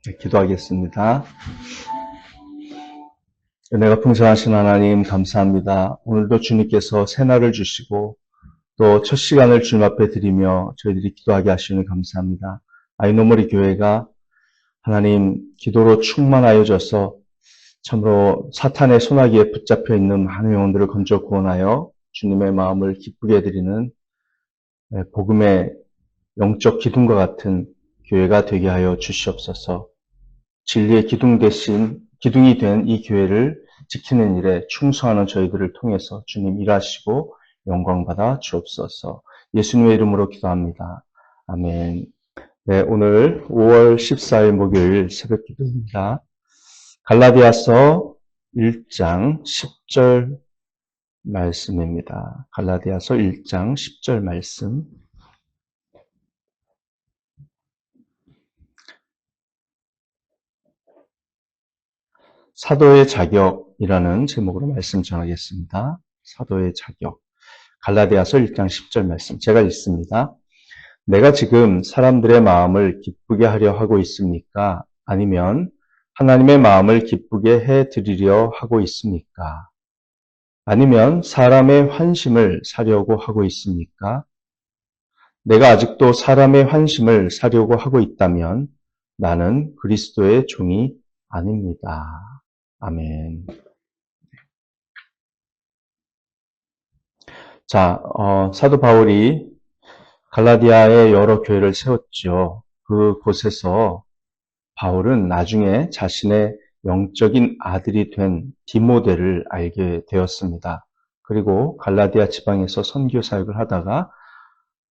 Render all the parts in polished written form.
네, 기도하겠습니다. 은혜가 풍성하신 하나님 감사합니다. 오늘도 주님께서 새날을 주시고 또 첫 시간을 주님 앞에 드리며 저희들이 기도하게 하시니 감사합니다. 아이노머리 교회가 하나님 기도로 충만하여져서 참으로 사탄의 소나기에 붙잡혀 있는 많은 영혼들을 건져 구원하여 주님의 마음을 기쁘게 해드리는 복음의 영적 기둥과 같은 교회가 되게 하여 주시옵소서. 진리의 기둥이 된 이 교회를 지키는 일에 충성하는 저희들을 통해서 주님 일하시고 영광받아 주옵소서. 예수님의 이름으로 기도합니다. 아멘. 네, 오늘 5월 14일 목요일 새벽 기도입니다. 갈라디아서 1장 10절 말씀입니다. 갈라디아서 1장 10절 말씀. 사도의 자격이라는 제목으로 말씀 전하겠습니다. 사도의 자격. 갈라디아서 1장 10절 말씀. 제가 읽습니다. 내가 지금 사람들의 마음을 기쁘게 하려 하고 있습니까? 아니면 하나님의 마음을 기쁘게 해 드리려 하고 있습니까? 아니면 사람의 환심을 사려고 하고 있습니까? 내가 아직도 사람의 환심을 사려고 하고 있다면 나는 그리스도의 종이 아닙니다. 아멘. 자, 사도 바울이 갈라디아의 여러 교회를 세웠죠. 그곳에서 바울은 나중에 자신의 영적인 아들이 된 디모데를 알게 되었습니다. 그리고 갈라디아 지방에서 선교 사역을 하다가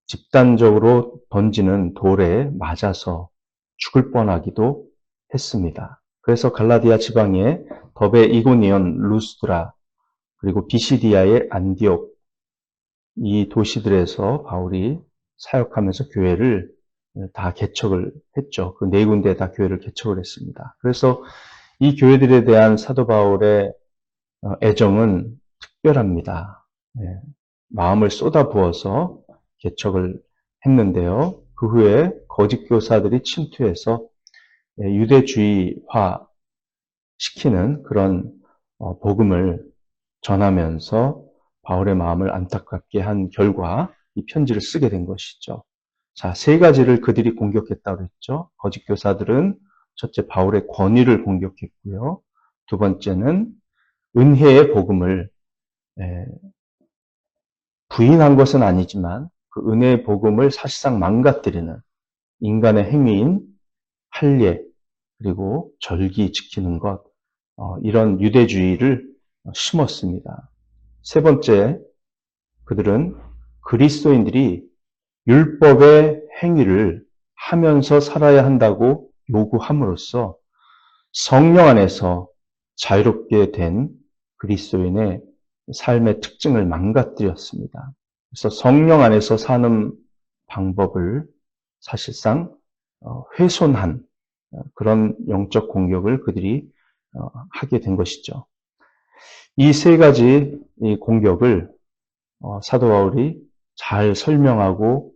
집단적으로 던지는 돌에 맞아서 죽을 뻔하기도 했습니다. 그래서 갈라디아 지방에 더베 이고니온, 루스드라, 그리고 비시디아의 안디옥 이 도시들에서 바울이 사역하면서 교회를 다 개척을 했죠. 그 네 군데에 다 교회를 개척을 했습니다. 그래서 이 교회들에 대한 사도 바울의 애정은 특별합니다. 마음을 쏟아부어서 개척을 했는데요. 그 후에 거짓 교사들이 침투해서 유대주의화 시키는 그런 복음을 전하면서 바울의 마음을 안타깝게 한 결과 이 편지를 쓰게 된 것이죠. 자, 세 가지를 그들이 공격했다고 했죠. 거짓 교사들은 첫째 바울의 권위를 공격했고요. 두 번째는 은혜의 복음을 부인한 것은 아니지만 그 은혜의 복음을 사실상 망가뜨리는 인간의 행위인 할례 그리고 절기 지키는 것 이런 유대주의를 심었습니다. 세 번째, 그들은 그리스도인들이 율법의 행위를 하면서 살아야 한다고 요구함으로써 성령 안에서 자유롭게 된 그리스도인의 삶의 특징을 망가뜨렸습니다. 그래서 성령 안에서 사는 방법을 사실상 훼손한 그런 영적 공격을 그들이 하게 된 것이죠. 이 세 가지 공격을 사도 바울이 잘 설명하고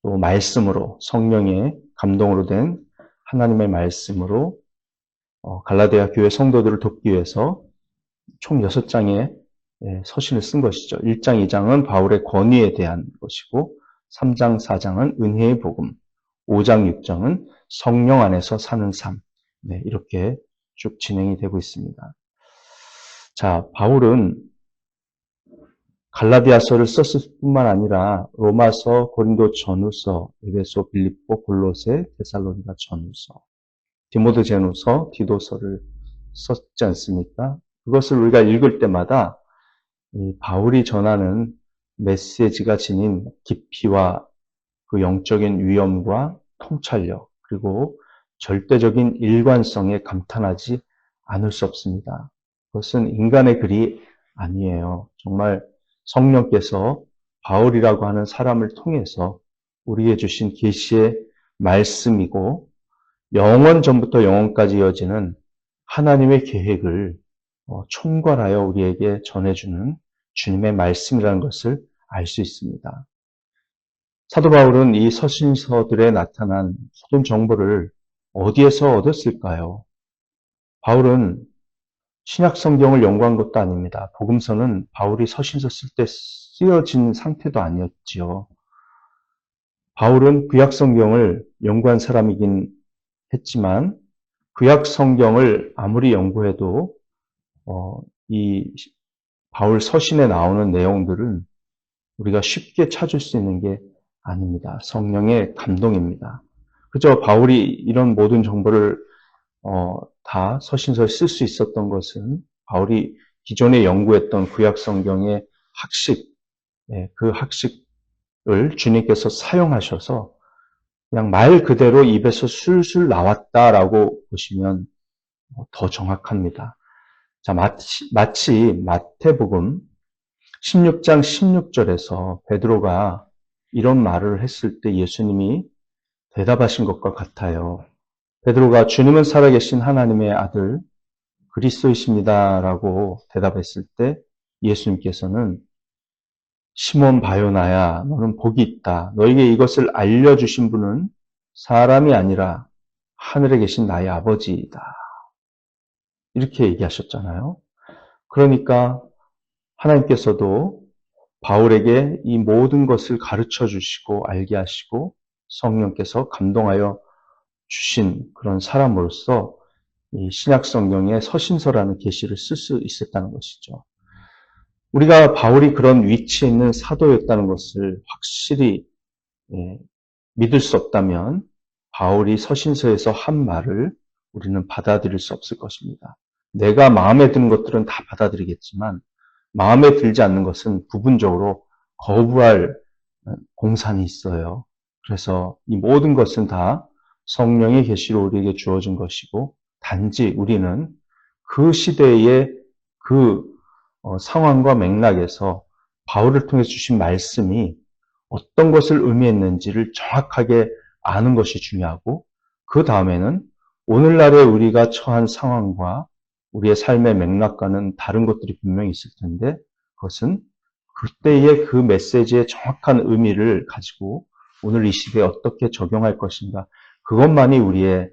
또 말씀으로 성령의 감동으로 된 하나님의 말씀으로 갈라디아 교회 성도들을 돕기 위해서 총 6장의 서신을 쓴 것이죠. 1장, 2장은 바울의 권위에 대한 것이고 3장, 4장은 은혜의 복음, 5장, 6장은 성령 안에서 사는 삶. 이렇게 쭉 진행이 되고 있습니다. 자, 바울은 갈라디아서를 썼을 뿐만 아니라 로마서, 고린도 전후서, 에베소, 빌립보, 골로새, 데살로니가 전후서, 디모데전후서, 디도서를 썼지 않습니까? 그것을 우리가 읽을 때마다 이 바울이 전하는 메시지가 지닌 깊이와 그 영적인 위엄과 통찰력 그리고 절대적인 일관성에 감탄하지 않을 수 없습니다. 그것은 인간의 글이 아니에요. 정말 성령께서 바울이라고 하는 사람을 통해서 우리에게 주신 계시의 말씀이고 영원 전부터 영원까지 이어지는 하나님의 계획을 총괄하여 우리에게 전해주는 주님의 말씀이라는 것을 알 수 있습니다. 사도 바울은 이 서신서들에 나타난 모든 정보를 어디에서 얻었을까요? 바울은 신약 성경을 연구한 것도 아닙니다. 복음서는 바울이 서신서 쓸 때 쓰여진 상태도 아니었지요. 바울은 구약 성경을 연구한 사람이긴 했지만 구약 성경을 아무리 연구해도 이 바울 서신에 나오는 내용들은 우리가 쉽게 찾을 수 있는 게 아닙니다. 성령의 감동입니다. 그저 바울이 이런 모든 정보를 다 서신서에 쓸 수 있었던 것은 바울이 기존에 연구했던 구약 성경의 학식, 그 학식을 주님께서 사용하셔서 그냥 말 그대로 입에서 술술 나왔다라고 보시면 더 정확합니다. 자, 마치 마태복음 16장 16절에서 베드로가 이런 말을 했을 때 예수님이 대답하신 것과 같아요. 베드로가 주님은 살아계신 하나님의 아들 그리스도이십니다라고 대답했을 때 예수님께서는 시몬 바요나야 너는 복이 있다. 너에게 이것을 알려주신 분은 사람이 아니라 하늘에 계신 나의 아버지이다. 이렇게 얘기하셨잖아요. 그러니까 하나님께서도 바울에게 이 모든 것을 가르쳐 주시고 알게 하시고 성령께서 감동하여 주신 그런 사람으로서 이 신약 성경의 서신서라는 계시를 쓸 수 있었다는 것이죠. 우리가 바울이 그런 위치에 있는 사도였다는 것을 확실히 믿을 수 없다면 바울이 서신서에서 한 말을 우리는 받아들일 수 없을 것입니다. 내가 마음에 드는 것들은 다 받아들이겠지만 마음에 들지 않는 것은 부분적으로 거부할 공산이 있어요. 그래서 이 모든 것은 다 성령의 계시로 우리에게 주어진 것이고 단지 우리는 그 시대의 그 상황과 맥락에서 바울을 통해 주신 말씀이 어떤 것을 의미했는지를 정확하게 아는 것이 중요하고 그 다음에는 오늘날의 우리가 처한 상황과 우리의 삶의 맥락과는 다른 것들이 분명히 있을 텐데 그것은 그때의 그 메시지의 정확한 의미를 가지고 오늘 이 시대에 어떻게 적용할 것인가 그것만이 우리의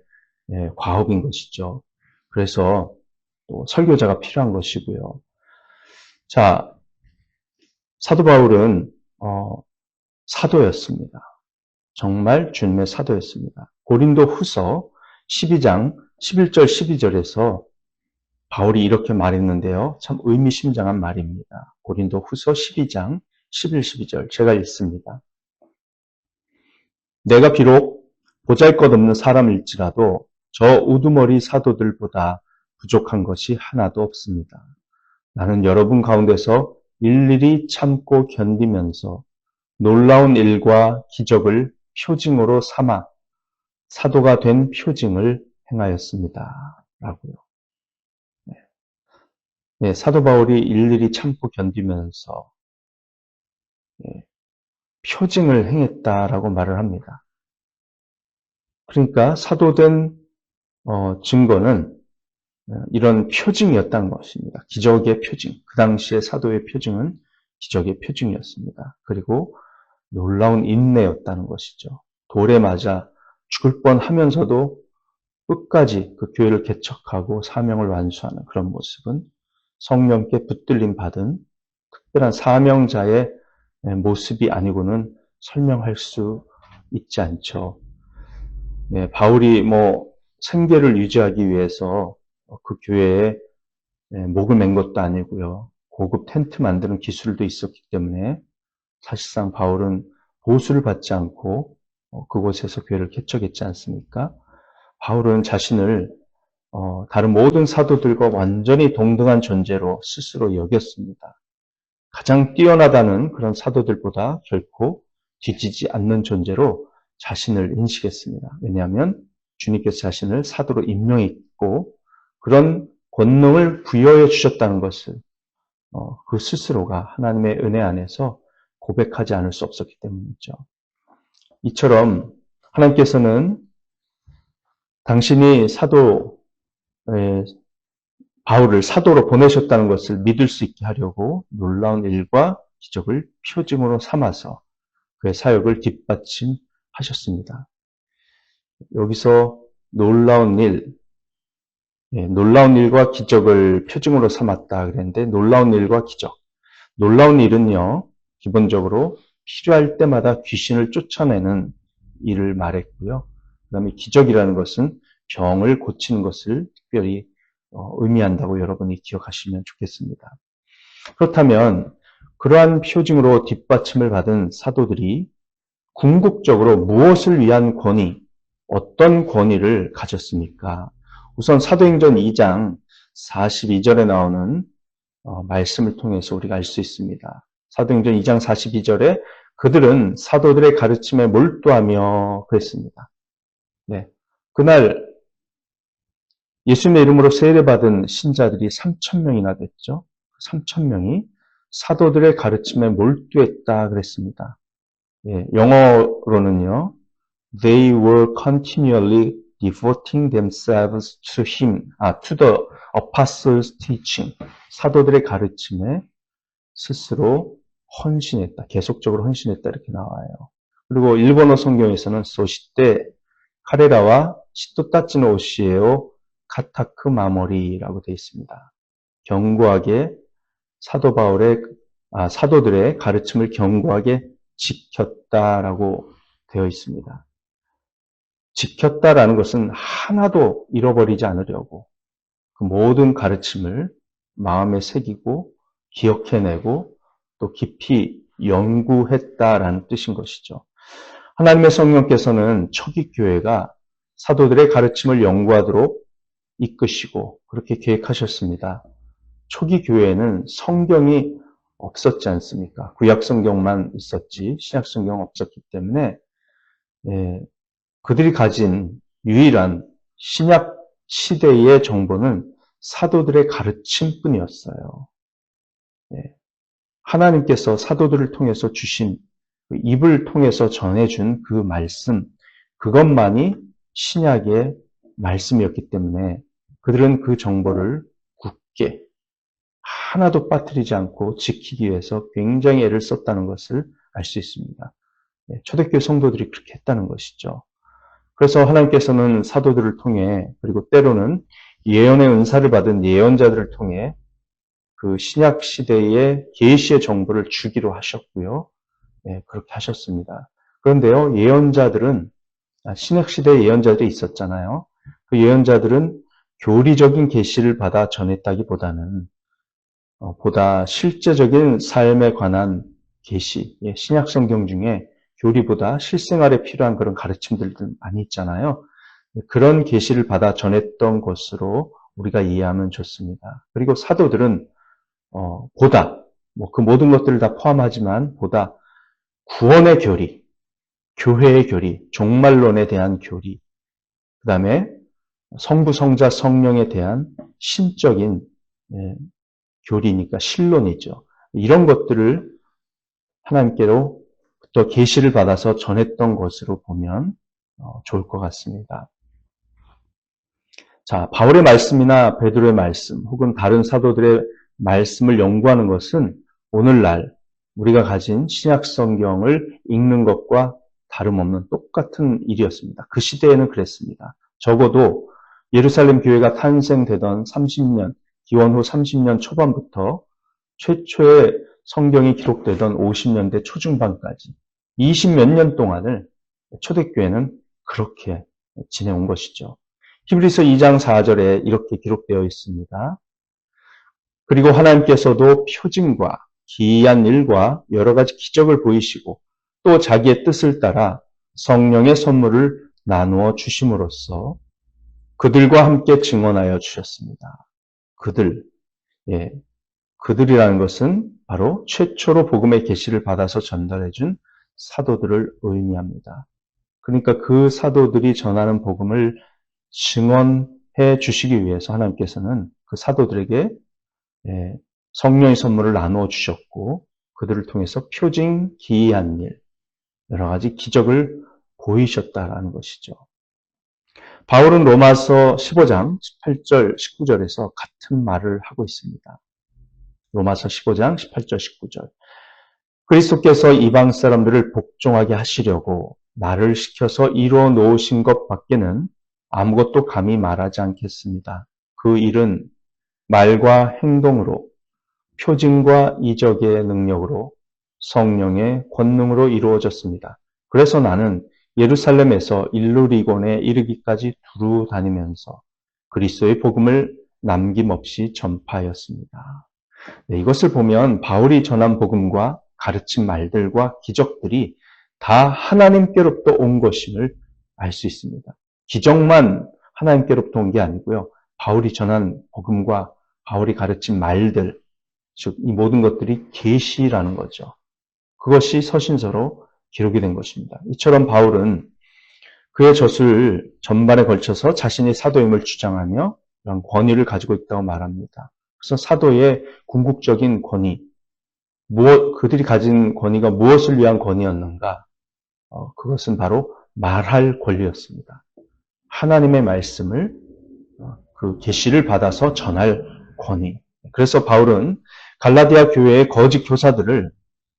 과업인 것이죠. 그래서 또 설교자가 필요한 것이고요. 자, 사도 바울은 사도였습니다. 정말 주님의 사도였습니다. 고린도 후서 12장 11절 12절에서 바울이 이렇게 말했는데요. 참 의미심장한 말입니다. 고린도 후서 12장 11, 12절 제가 읽습니다. 내가 비록 보잘것없는 사람일지라도 저 우두머리 사도들보다 부족한 것이 하나도 없습니다. 나는 여러분 가운데서 일일이 참고 견디면서 놀라운 일과 기적을 표징으로 삼아 사도가 된 표징을 행하였습니다. 라고요. 네, 사도 바울이 일일이 참고 견디면서 표징을 행했다라고 말을 합니다. 그러니까 사도된 증거는 이런 표징이었다는 것입니다. 기적의 표징. 그 당시에 사도의 표징은 기적의 표징이었습니다. 그리고 놀라운 인내였다는 것이죠. 돌에 맞아 죽을 뻔하면서도 끝까지 그 교회를 개척하고 사명을 완수하는 그런 모습은 성령께 붙들림 받은 특별한 사명자의 모습이 아니고는 설명할 수 있지 않죠. 바울이 생계를 유지하기 위해서 그 교회에 목을 맨 것도 아니고요. 고급 텐트 만드는 기술도 있었기 때문에 사실상 바울은 보수를 받지 않고 그곳에서 교회를 개척했지 않습니까? 바울은 자신을 다른 모든 사도들과 완전히 동등한 존재로 스스로 여겼습니다. 가장 뛰어나다는 그런 사도들보다 결코 뒤지지 않는 존재로 자신을 인식했습니다. 왜냐하면 주님께서 자신을 사도로 임명했고 그런 권능을 부여해 주셨다는 것을 그 스스로가 하나님의 은혜 안에서 고백하지 않을 수 없었기 때문이죠. 이처럼 하나님께서는 당신이 바울을 사도로 보내셨다는 것을 믿을 수 있게 하려고 놀라운 일과 기적을 표징으로 삼아서 그의 사역을 뒷받침하셨습니다. 여기서 놀라운 일, 놀라운 일과 기적을 표징으로 삼았다 그랬는데 놀라운 일과 기적. 놀라운 일은요, 기본적으로 필요할 때마다 귀신을 쫓아내는 일을 말했고요. 그 다음에 기적이라는 것은 병을 고치는 것을 특별히 의미한다고 여러분이 기억하시면 좋겠습니다. 그렇다면 그러한 표징으로 뒷받침을 받은 사도들이 궁극적으로 무엇을 위한 권위, 어떤 권위를 가졌습니까? 우선 사도행전 2장 42절에 나오는 말씀을 통해서 우리가 알 수 있습니다. 사도행전 2장 42절에 그들은 사도들의 가르침에 몰두하며 그랬습니다. 네. 그날 예수님의 이름으로 세례받은 신자들이 3,000명이나 됐죠. 3,000명이 사도들의 가르침에 몰두했다 그랬습니다. 예, 영어로는요. They were continually devoting themselves to him, to the apostles' teaching. 사도들의 가르침에 스스로 헌신했다. 계속적으로 헌신했다. 이렇게 나와요. 그리고 일본어 성경에서는 소시테 카레라와 시토 따치노 오시에오 카타크 마모리라고 되어 있습니다. 견고하게 사도들의 가르침을 견고하게 지켰다라고 되어 있습니다. 지켰다라는 것은 하나도 잃어버리지 않으려고 그 모든 가르침을 마음에 새기고 기억해내고 또 깊이 연구했다라는 뜻인 것이죠. 하나님의 성령께서는 초기 교회가 사도들의 가르침을 연구하도록 이끄시고 그렇게 계획하셨습니다. 초기 교회에는 성경이 없었지 않습니까? 구약 성경만 있었지 신약 성경 없었기 때문에 그들이 가진 유일한 신약 시대의 정보는 사도들의 가르침뿐이었어요. 하나님께서 사도들을 통해서 주신 입을 통해서 전해준 그 말씀, 그것만이 신약의 말씀이었기 때문에 그들은 그 정보를 굳게 하나도 빠뜨리지 않고 지키기 위해서 굉장히 애를 썼다는 것을 알 수 있습니다. 초대교회 성도들이 그렇게 했다는 것이죠. 그래서 하나님께서는 사도들을 통해 그리고 때로는 예언의 은사를 받은 예언자들을 통해 그 신약 시대의 계시의 정보를 주기로 하셨고요. 그렇게 하셨습니다. 그런데요, 신약 시대의 예언자들이 있었잖아요. 그 예언자들은 교리적인 계시를 받아 전했다기보다는 보다 실제적인 삶에 관한 계시, 신약 성경 중에 교리보다 실생활에 필요한 그런 가르침들 많이 있잖아요. 그런 계시를 받아 전했던 것으로 우리가 이해하면 좋습니다. 그리고 사도들은 보다 그 모든 것들을 다 포함하지만 보다 구원의 교리, 교회의 교리, 종말론에 대한 교리, 그 다음에 성부, 성자, 성령에 대한 신적인 교리니까 신론이죠. 이런 것들을 하나님께로부터 계시를 받아서 전했던 것으로 보면 좋을 것 같습니다. 자, 바울의 말씀이나 베드로의 말씀 혹은 다른 사도들의 말씀을 연구하는 것은 오늘날 우리가 가진 신약 성경을 읽는 것과 다름없는 똑같은 일이었습니다. 그 시대에는 그랬습니다. 적어도 예루살렘 교회가 탄생되던 30년, 기원 후 30년 초반부터 최초의 성경이 기록되던 50년대 초중반까지 20몇 년 동안을 초대교회는 그렇게 지내온 것이죠. 히브리서 2장 4절에 이렇게 기록되어 있습니다. 그리고 하나님께서도 표징과 기이한 일과 여러 가지 기적을 보이시고 또 자기의 뜻을 따라 성령의 선물을 나누어 주심으로써 그들과 함께 증언하여 주셨습니다. 그들이라는 것은 바로 최초로 복음의 계시를 받아서 전달해준 사도들을 의미합니다. 그러니까 그 사도들이 전하는 복음을 증언해 주시기 위해서 하나님께서는 그 사도들에게 성령의 선물을 나누어 주셨고 그들을 통해서 표징, 기이한 일, 여러 가지 기적을 보이셨다라는 것이죠. 바울은 로마서 15장 18절, 19절에서 같은 말을 하고 있습니다. 로마서 15장 18절, 19절. 그리스도께서 이방 사람들을 복종하게 하시려고 나를 시켜서 이루어 놓으신 것 밖에는 아무것도 감히 말하지 않겠습니다. 그 일은 말과 행동으로, 표징과 이적의 능력으로, 성령의 권능으로 이루어졌습니다. 그래서 나는 예루살렘에서 일루리곤에 이르기까지 두루 다니면서 그리스도의 복음을 남김없이 전파하였습니다. 네, 이것을 보면 바울이 전한 복음과 가르친 말들과 기적들이 다 하나님께로부터 온 것임을 알 수 있습니다. 기적만 하나님께로부터 온 게 아니고요. 바울이 전한 복음과 바울이 가르친 말들, 즉 이 모든 것들이 계시라는 거죠. 그것이 서신서로 기록이 된 것입니다. 이처럼 바울은 그의 저술 전반에 걸쳐서 자신의 사도임을 주장하며 이런 권위를 가지고 있다고 말합니다. 그래서 사도의 궁극적인 권위, 그들이 가진 권위가 무엇을 위한 권위였는가? 그것은 바로 말할 권리였습니다. 하나님의 말씀을 그 계시를 받아서 전할 권위. 그래서 바울은 갈라디아 교회의 거짓 교사들을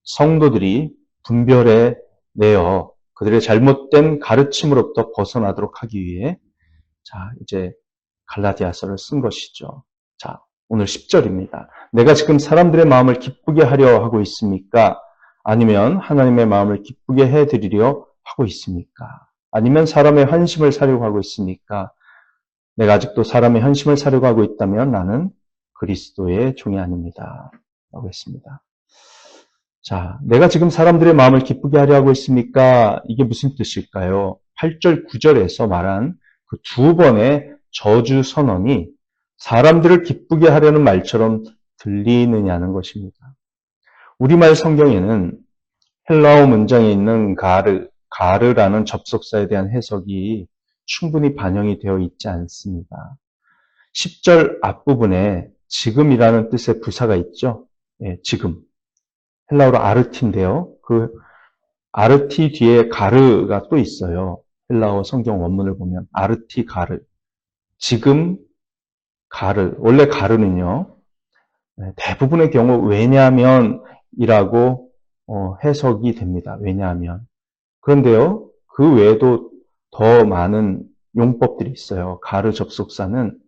성도들이 분별해 내어 그들의 잘못된 가르침으로부터 벗어나도록 하기 위해 이제 갈라디아서를 쓴 것이죠. 오늘 10절입니다. 내가 지금 사람들의 마음을 기쁘게 하려 하고 있습니까? 아니면 하나님의 마음을 기쁘게 해드리려 하고 있습니까? 아니면 사람의 환심을 사려고 하고 있습니까? 내가 아직도 사람의 환심을 사려고 하고 있다면 나는 그리스도의 종이 아닙니다. 라고 했습니다. 내가 지금 사람들의 마음을 기쁘게 하려 하고 있습니까? 이게 무슨 뜻일까요? 8절, 9절에서 말한 그 두 번의 저주 선언이 사람들을 기쁘게 하려는 말처럼 들리느냐는 것입니다. 우리말 성경에는 헬라어 문장에 있는 가르라는 접속사에 대한 해석이 충분히 반영이 되어 있지 않습니다. 10절 앞부분에 지금이라는 뜻의 부사가 있죠. 지금. 헬라어로 아르티인데요. 그 아르티 뒤에 가르가 또 있어요. 헬라어 성경 원문을 보면 아르티 가르. 지금 가르. 원래 가르는요. 대부분의 경우 왜냐하면이라고 해석이 됩니다. 왜냐하면. 그런데요. 그 외에도 더 많은 용법들이 있어요. 가르 접속사는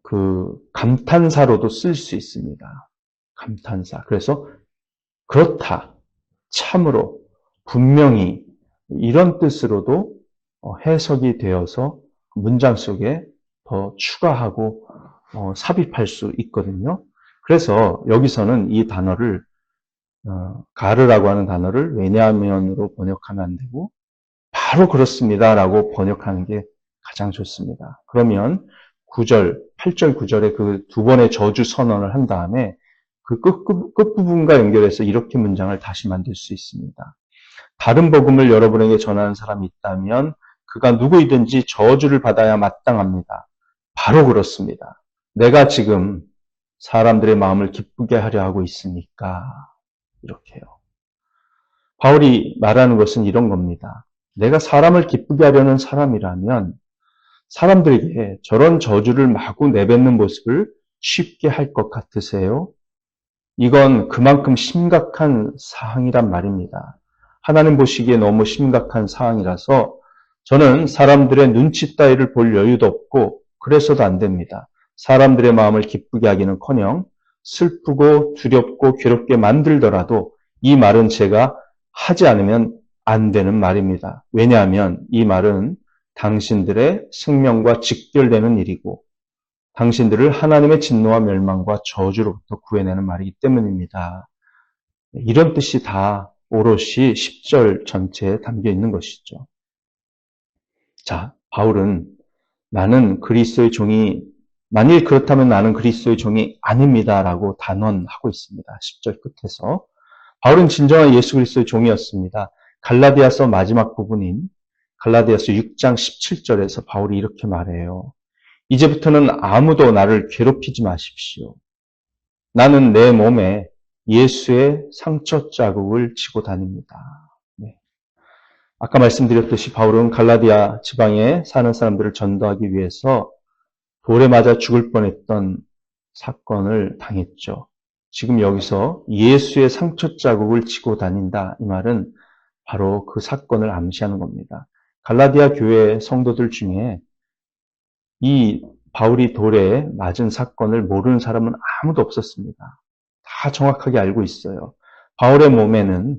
그 감탄사로도 쓸 수 있습니다. 감탄사. 그래서 그렇다, 참으로, 분명히 이런 뜻으로도 해석이 되어서 문장 속에 더 추가하고 삽입할 수 있거든요. 그래서 여기서는 이 단어를 가르라고 하는 단어를 왜냐하면으로 번역하면 안 되고 바로 그렇습니다라고 번역하는 게 가장 좋습니다. 그러면 9절, 8절, 9절에 그 두 번의 저주 선언을 한 다음에 그 끝부분과 연결해서 이렇게 문장을 다시 만들 수 있습니다. 다른 복음을 여러분에게 전하는 사람이 있다면 그가 누구이든지 저주를 받아야 마땅합니다. 바로 그렇습니다. 내가 지금 사람들의 마음을 기쁘게 하려 하고 있으니까 이렇게요. 바울이 말하는 것은 이런 겁니다. 내가 사람을 기쁘게 하려는 사람이라면 사람들에게 저런 저주를 마구 내뱉는 모습을 쉽게 할 것 같으세요? 이건 그만큼 심각한 사항이란 말입니다. 하나님 보시기에 너무 심각한 사항이라서 저는 사람들의 눈치 따위를 볼 여유도 없고 그래서도 안 됩니다. 사람들의 마음을 기쁘게 하기는커녕 슬프고 두렵고 괴롭게 만들더라도 이 말은 제가 하지 않으면 안 되는 말입니다. 왜냐하면 이 말은 당신들의 생명과 직결되는 일이고 당신들을 하나님의 진노와 멸망과 저주로부터 구해내는 말이기 때문입니다. 이런 뜻이 다 오롯이 10절 전체에 담겨 있는 것이죠. 바울은 만일 그렇다면 나는 그리스도의 종이 아닙니다라고 단언하고 있습니다. 10절 끝에서. 바울은 진정한 예수 그리스도의 종이었습니다. 갈라디아서 마지막 부분인 갈라디아서 6장 17절에서 바울이 이렇게 말해요. 이제부터는 아무도 나를 괴롭히지 마십시오. 나는 내 몸에 예수의 상처 자국을 지고 다닙니다. 아까 말씀드렸듯이 바울은 갈라디아 지방에 사는 사람들을 전도하기 위해서 돌에 맞아 죽을 뻔했던 사건을 당했죠. 지금 여기서 예수의 상처 자국을 지고 다닌다. 이 말은 바로 그 사건을 암시하는 겁니다. 갈라디아 교회 성도들 중에 이 바울이 돌에 맞은 사건을 모르는 사람은 아무도 없었습니다. 다 정확하게 알고 있어요. 바울의 몸에는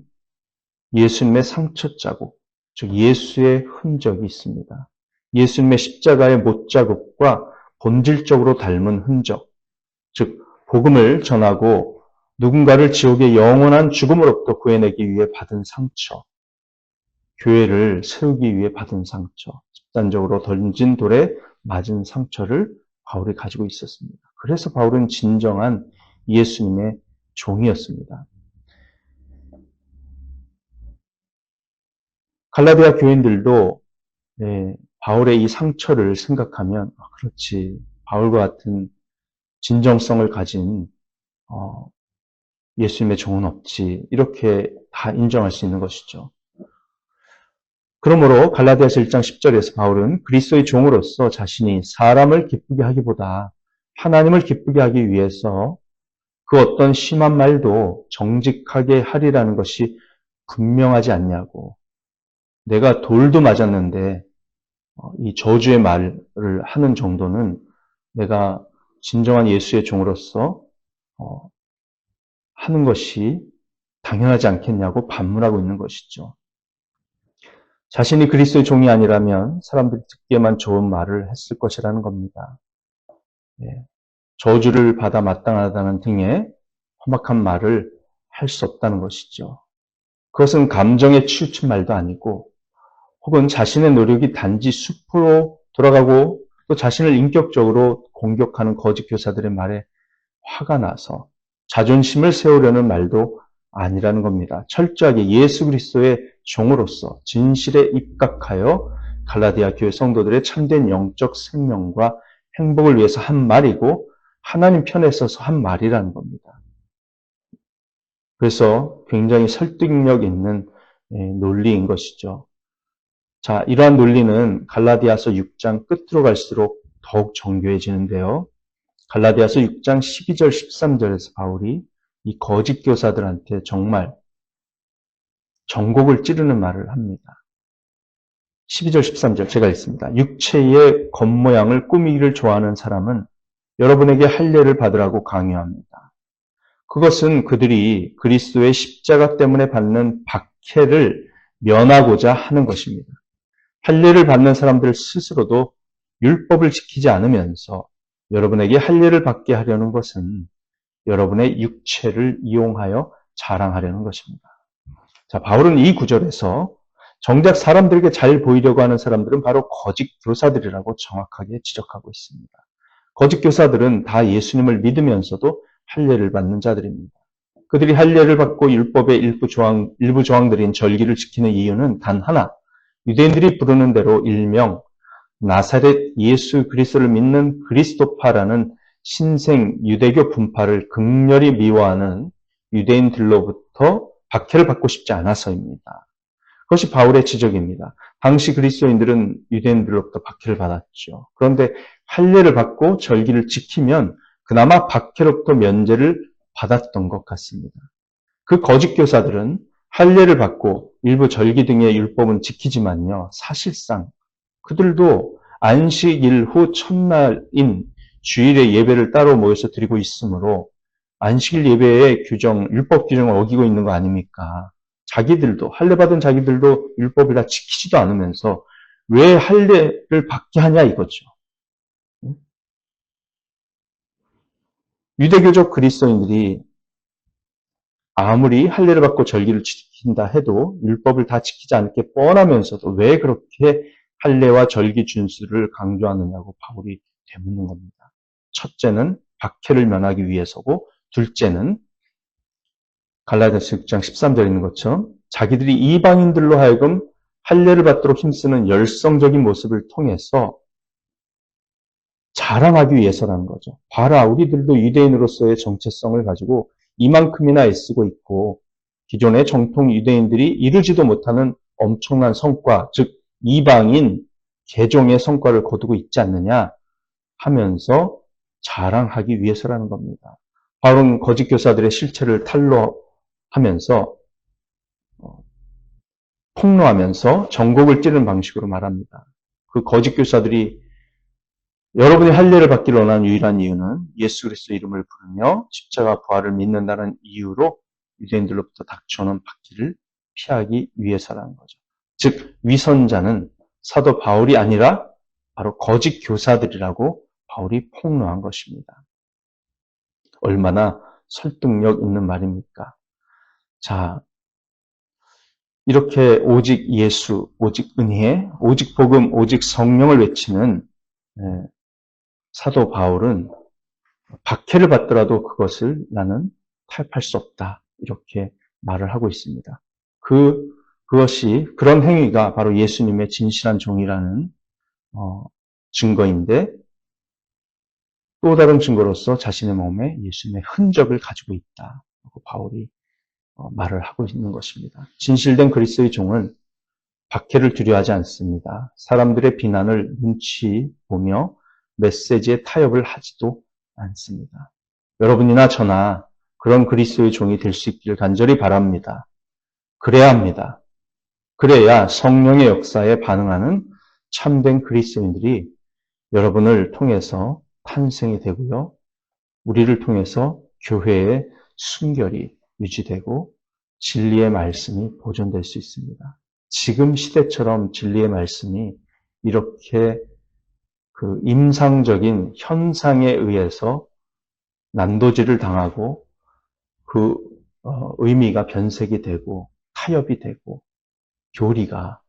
예수님의 상처 자국, 즉 예수의 흔적이 있습니다. 예수님의 십자가의 못자국과 본질적으로 닮은 흔적, 즉 복음을 전하고 누군가를 지옥의 영원한 죽음으로부터 구해내기 위해 받은 상처, 교회를 세우기 위해 받은 상처, 집단적으로 던진 돌에 맞은 상처를 바울이 가지고 있었습니다. 그래서 바울은 진정한 예수님의 종이었습니다. 갈라디아 교인들도 바울의 이 상처를 생각하면 그렇지, 바울과 같은 진정성을 가진 예수님의 종은 없지, 이렇게 다 인정할 수 있는 것이죠. 그러므로 갈라디아서 1장 10절에서 바울은 그리스도의 종으로서 자신이 사람을 기쁘게 하기보다 하나님을 기쁘게 하기 위해서 그 어떤 심한 말도 정직하게 하리라는 것이 분명하지 않냐고. 내가 돌도 맞았는데 이 저주의 말을 하는 정도는 내가 진정한 예수의 종으로서 하는 것이 당연하지 않겠냐고 반문하고 있는 것이죠. 자신이 그리스도의 종이 아니라면 사람들이 듣기에만 좋은 말을 했을 것이라는 겁니다. 저주를 받아 마땅하다는 등의 험악한 말을 할 수 없다는 것이죠. 그것은 감정에 치우친 말도 아니고 혹은 자신의 노력이 단지 수포로 돌아가고 또 자신을 인격적으로 공격하는 거짓 교사들의 말에 화가 나서 자존심을 세우려는 말도 아니라는 겁니다. 철저하게 예수 그리스도의 종으로서 진실에 입각하여 갈라디아 교회 성도들의 참된 영적 생명과 행복을 위해서 한 말이고 하나님 편에 서서 한 말이라는 겁니다. 그래서 굉장히 설득력 있는 논리인 것이죠. 자, 이러한 논리는 갈라디아서 6장 끝으로 갈수록 더욱 정교해지는데요. 갈라디아서 6장 12절, 13절에서 바울이 이 거짓 교사들한테 정말 전곡을 찌르는 말을 합니다. 12절, 13절 제가 읽습니다. 육체의 겉모양을 꾸미기를 좋아하는 사람은 여러분에게 할례를 받으라고 강요합니다. 그것은 그들이 그리스도의 십자가 때문에 받는 박해를 면하고자 하는 것입니다. 할례를 받는 사람들 스스로도 율법을 지키지 않으면서 여러분에게 할례를 받게 하려는 것은 여러분의 육체를 이용하여 자랑하려는 것입니다. 자, 바울은 이 구절에서 정작 사람들에게 잘 보이려고 하는 사람들은 바로 거짓 교사들이라고 정확하게 지적하고 있습니다. 거짓 교사들은 다 예수님을 믿으면서도 할례를 받는 자들입니다. 그들이 할례를 받고 율법의 일부 조항들인 절기를 지키는 이유는 단 하나, 유대인들이 부르는 대로 일명 나사렛 예수 그리스도를 믿는 그리스도파라는 신생 유대교 분파를 극렬히 미워하는 유대인들로부터 박해를 받고 싶지 않아서입니다. 그것이 바울의 지적입니다. 당시 그리스도인들은 유대인들로부터 박해를 받았죠. 그런데 할례를 받고 절기를 지키면 그나마 박해로부터 면제를 받았던 것 같습니다. 그 거짓 교사들은 할례를 받고 일부 절기 등의 율법은 지키지만요. 사실상 그들도 안식일 후 첫날인 주일의 예배를 따로 모여서 드리고 있으므로 안식일 예배의 규정, 율법 규정을 어기고 있는 거 아닙니까? 자기들도, 할례받은 자기들도 율법을 다 지키지도 않으면서 왜 할례를 받게 하냐 이거죠. 유대교적 그리스도인들이 아무리 할례를 받고 절기를 지킨다 해도 율법을 다 지키지 않을 게 뻔하면서도 왜 그렇게 할례와 절기 준수를 강조하느냐고 바울이 되묻는 겁니다. 첫째는 박해를 면하기 위해서고 둘째는 갈라디아서 6장 13절에 있는 것처럼 자기들이 이방인들로 하여금 할례를 받도록 힘쓰는 열성적인 모습을 통해서 자랑하기 위해서라는 거죠. 봐라, 우리들도 유대인으로서의 정체성을 가지고 이만큼이나 애쓰고 있고 기존의 정통 유대인들이 이루지도 못하는 엄청난 성과, 즉 이방인 개종의 성과를 거두고 있지 않느냐 하면서 자랑하기 위해서라는 겁니다. 바울은 거짓 교사들의 실체를 탄로하면서 폭로하면서 전곡을 찌르는 방식으로 말합니다. 그 거짓 교사들이 여러분이 할례를 받기를 원하는 유일한 이유는 예수 그리스도 이름을 부르며 십자가 부활을 믿는다는 이유로 유대인들로부터 닥쳐오는 박해를 피하기 위해서라는 거죠. 즉 위선자는 사도 바울이 아니라 바로 거짓 교사들이라고 바울이 폭로한 것입니다. 얼마나 설득력 있는 말입니까? 자, 이렇게 오직 예수, 오직 은혜, 오직 복음, 오직 성령을 외치는 사도 바울은 박해를 받더라도 그것을 나는 타협할 수 없다. 이렇게 말을 하고 있습니다. 그런 행위가 바로 예수님의 진실한 종이라는 증거인데 또 다른 증거로서 자신의 몸에 예수님의 흔적을 가지고 있다. 라고 바울이 말을 하고 있는 것입니다. 진실된 그리스도의 종은 박해를 두려워하지 않습니다. 사람들의 비난을 눈치 보며 메시지에 타협을 하지도 않습니다. 여러분이나 저나 그런 그리스도의 종이 될 수 있기를 간절히 바랍니다. 그래야 합니다. 그래야 성령의 역사에 반응하는 참된 그리스도인들이 여러분을 통해서 탄생이 되고요. 우리를 통해서 교회의 순결이 유지되고 진리의 말씀이 보존될 수 있습니다. 지금 시대처럼 진리의 말씀이 이렇게 그 임상적인 현상에 의해서 난도질을 당하고 그 의미가 변색이 되고 타협이 되고 교리가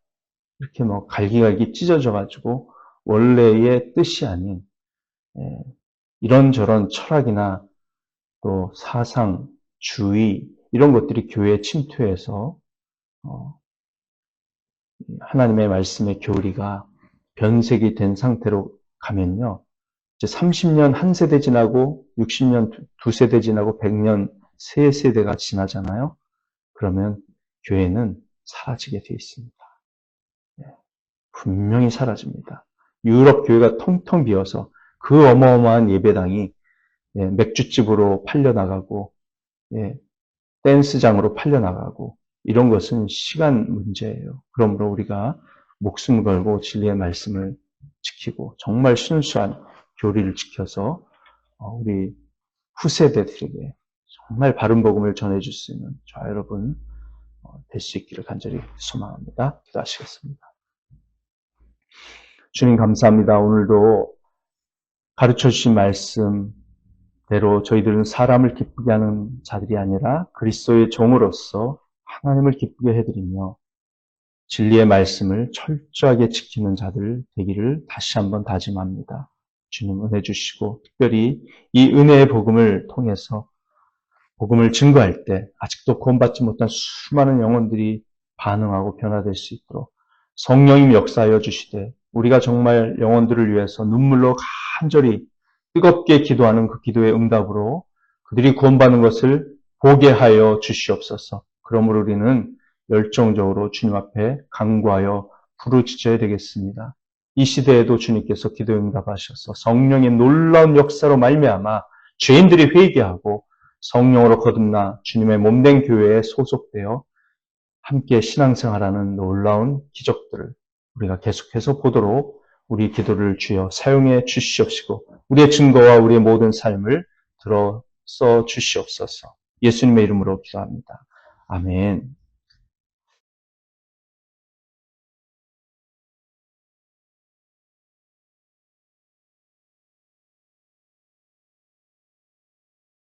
이렇게 갈기갈기 찢어져 가지고 원래의 뜻이 아닌 이런저런 철학이나 또 사상, 주의 이런 것들이 교회에 침투해서 하나님의 말씀의 교리가 변색이 된 상태로 가면요. 이제 30년 한 세대 지나고 60년 두 세대 지나고 100년 세 세대가 지나잖아요. 그러면 교회는 사라지게 되어 있습니다. 분명히 사라집니다. 유럽 교회가 텅텅 비어서 그 어마어마한 예배당이 맥주집으로 팔려나가고 댄스장으로 팔려나가고 이런 것은 시간 문제예요. 그러므로 우리가 목숨 걸고 진리의 말씀을 지키고 정말 순수한 교리를 지켜서 우리 후세대들에게 정말 바른 복음을 전해줄 수 있는 저와 여러분 될 수 있기를 간절히 소망합니다. 기도하시겠습니다. 주님 감사합니다. 오늘도 가르쳐 주신 말씀대로 저희들은 사람을 기쁘게 하는 자들이 아니라 그리스도의 종으로서 하나님을 기쁘게 해드리며 진리의 말씀을 철저하게 지키는 자들 되기를 다시 한번 다짐합니다. 주님 은혜 주시고 특별히 이 은혜의 복음을 통해서 복음을 증거할 때 아직도 구원받지 못한 수많은 영혼들이 반응하고 변화될 수 있도록 성령님 역사하여 주시되 우리가 정말 영혼들을 위해서 눈물로 간절히 뜨겁게 기도하는 그 기도의 응답으로 그들이 구원받는 것을 보게 하여 주시옵소서. 그러므로 우리는 열정적으로 주님 앞에 간구하여 부르짖어야 되겠습니다. 이 시대에도 주님께서 기도 응답하셔서 성령의 놀라운 역사로 말미암아 죄인들이 회개하고 성령으로 거듭나 주님의 몸된 교회에 소속되어 함께 신앙생활하는 놀라운 기적들을 우리가 계속해서 보도록 우리 기도를 주여 사용해 주시옵시고 우리의 증거와 우리의 모든 삶을 들어 써 주시옵소서. 예수님의 이름으로 기도합니다. 아멘.